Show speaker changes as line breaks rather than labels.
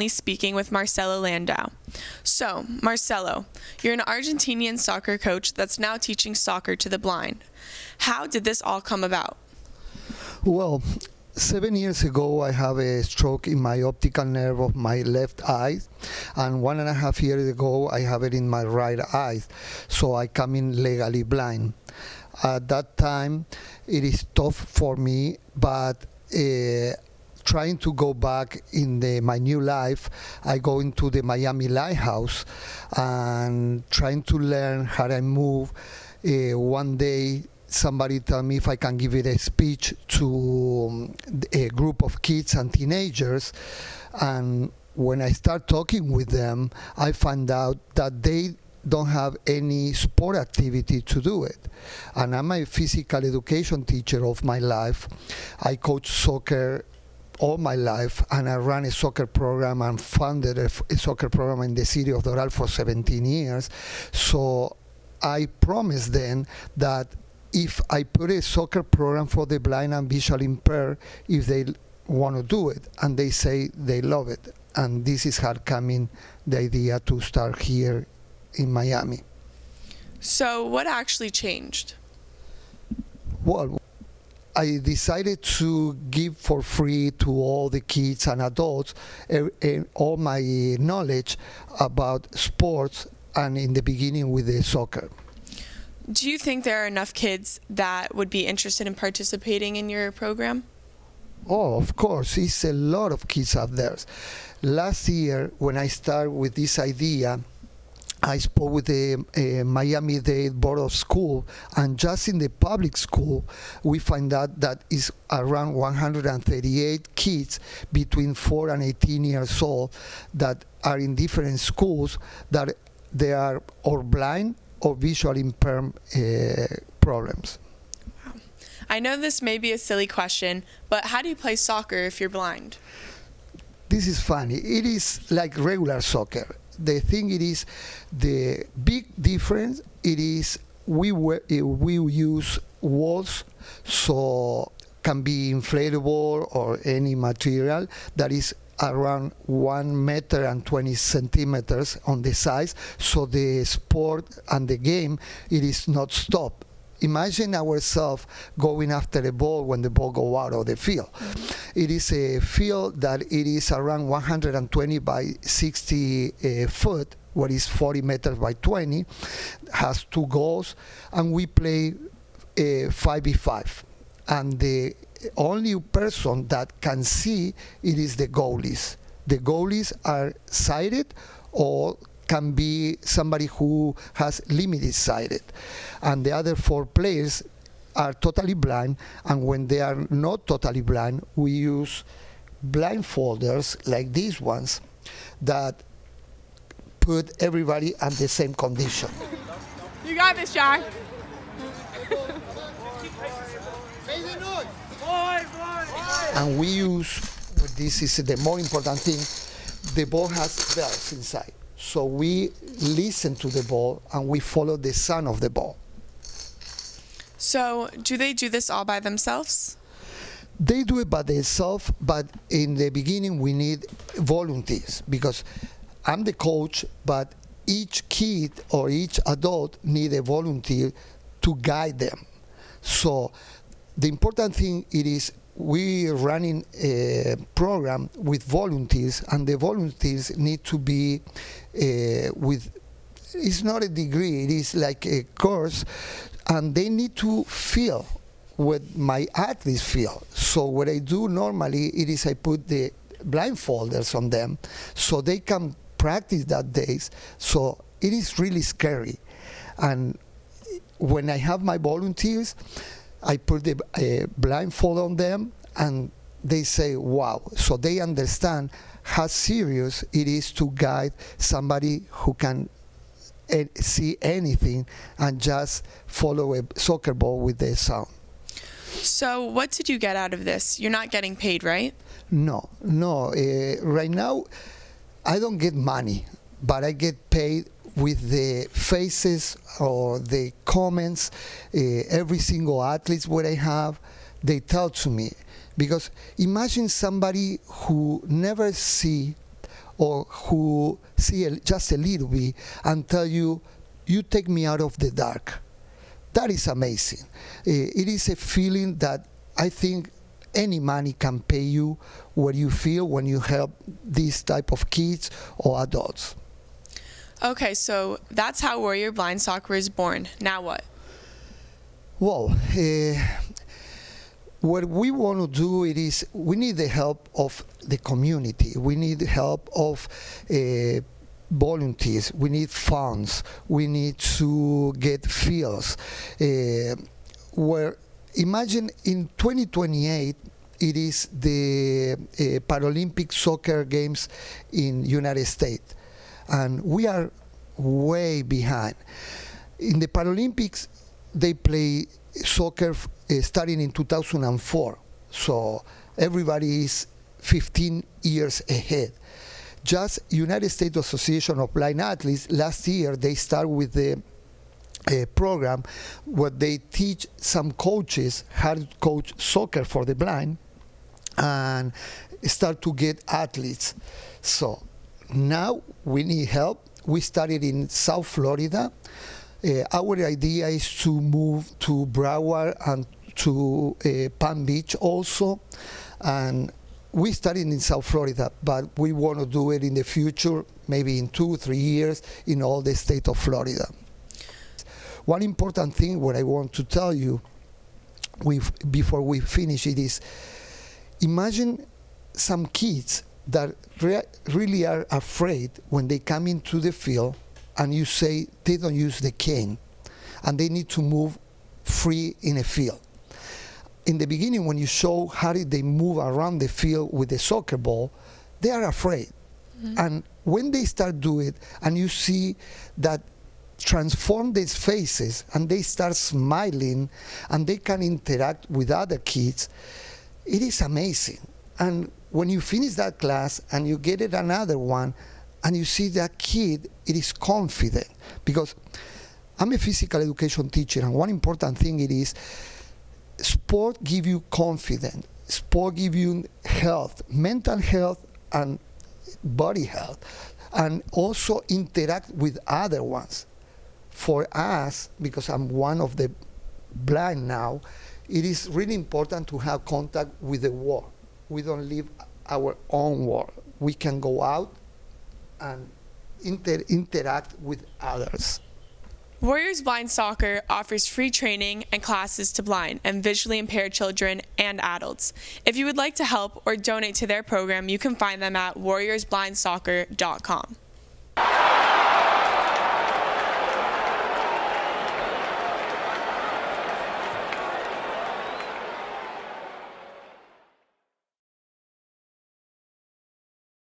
currently speaking with Marcelo Landau. So, Marcelo, you're an Argentinian soccer coach that's now teaching soccer to the blind. How did this all come about?
Well, 7 years ago, I have a stroke in my optical nerve of my left eye, and 1.5 years ago, I have it in my right eye, so I come in legally blind. At that time, it is tough for me, but trying to go back in my new life, I go into the Miami Lighthouse and trying to learn how I move. One day, somebody told me if I can give it a speech to a group of kids and teenagers, and when I start talking with them, I find out that they don't have any sport activity to do it. And I'm a physical education teacher of my life. I coach soccer all my life, and I ran a soccer program and funded a soccer program in the city of Doral for 17 years. So I promised them that if I put a soccer program for the blind and visually impaired, if they want to do it, and they say they love it. And this is how coming the idea to start here in Miami.
So what actually changed?
Well, I decided to give for free to all the kids and adults all my knowledge about sports, and in the beginning with the soccer.
Do you think there are enough kids that would be interested in participating in your program?
Oh, of course, it's a lot of kids out there. Last year, when I started with this idea, I spoke with the Miami-Dade Board of School, and just in the public school, we find out that is around 138 kids between 4 and 18 years old that are in different schools that they are or blind or visual impairment problems.
Wow. I know this may be a silly question, but how do you play soccer if you're blind?
This is funny. It is like regular soccer. The thing it is, the big difference, it is we use walls, so can be inflatable or any material that is around 1 meter and 20 centimeters on the size, so the sport and the game, it is not stopped. Imagine ourselves going after the ball when the ball go out of the field. It is a field that it is around 120 by 60 foot, what is 40 meters by 20, has 2 goals, and we play 5v5. And the only person that can see it is the goalies. The goalies are sighted or can be somebody who has limited sighted, and the other 4 players are totally blind. And when they are not totally blind, we use blindfolders like these ones that put everybody at the same condition.
You got this, Jack.
And we use, this is the more important thing, the ball has bells inside. So we listen to the ball and we follow the sound of the ball.
So do they do this all by themselves?
They do it by themselves, but in the beginning we need volunteers, because I'm the coach, but each kid or each adult need a volunteer to guide them. So the important thing it is we're running a program with volunteers, and the volunteers need to be with, it's not a degree, it is like a course, and they need to feel what my athletes feel. So what I do normally, it is I put the blindfolders on them so they can practice that days. So it is really scary. And when I have my volunteers, I put the blindfold on them, and they say, wow. So they understand how serious it is to guide somebody who can see anything and just follow a soccer ball with the sound.
So what did you get out of this? You're not getting paid, right?
No. Right now, I don't get money, but I get paid with the faces or the comments. Every single athlete what I have, they tell to me. Because imagine somebody who never see or who see just a little bit and tell you, you take me out of the dark. That is amazing. It is a feeling that I think any money can pay you what you feel when you help these type of kids or adults.
Okay, so that's how Warrior Blind Soccer is born. Now what?
Well, what we want to do is we need the help of the community. We need the help of volunteers. We need funds. We need to get fields. Where imagine in 2028, it is the Paralympic soccer games in United States, and we are way behind. In the Paralympics, they play soccer starting in 2004, so everybody is 15 years ahead. Just United States Association of Blind Athletes, last year they start with the program where they teach some coaches how to coach soccer for the blind and start to get athletes. So now we need help. We started in South Florida. Our idea is to move to Broward and to Palm Beach also, and we started in South Florida, but we want to do it in the future, maybe in 2-3 years, in all the state of Florida. One important thing what I want to tell you before we finish it is, imagine some kids that really are afraid when they come into the field and you say they don't use the cane and they need to move free in a field. In the beginning, when you show how they move around the field with the soccer ball, they are afraid. Mm-hmm. And when they start doing it and you see that transform their faces and they start smiling and they can interact with other kids, it is amazing. And when you finish that class and you get it another one and you see that kid, it is confident. Because I'm a physical education teacher, and one important thing it is, sport give you confidence. Sport give you health, mental health and body health, and also interact with other ones. For us, because I'm one of the blind now, it is really important to have contact with the world. We don't live our own world. We can go out and interact with others.
Warriors Blind Soccer offers free training and classes to blind and visually impaired children and adults. If you would like to help or donate to their program, you can find them at warriorsblindsoccer.com.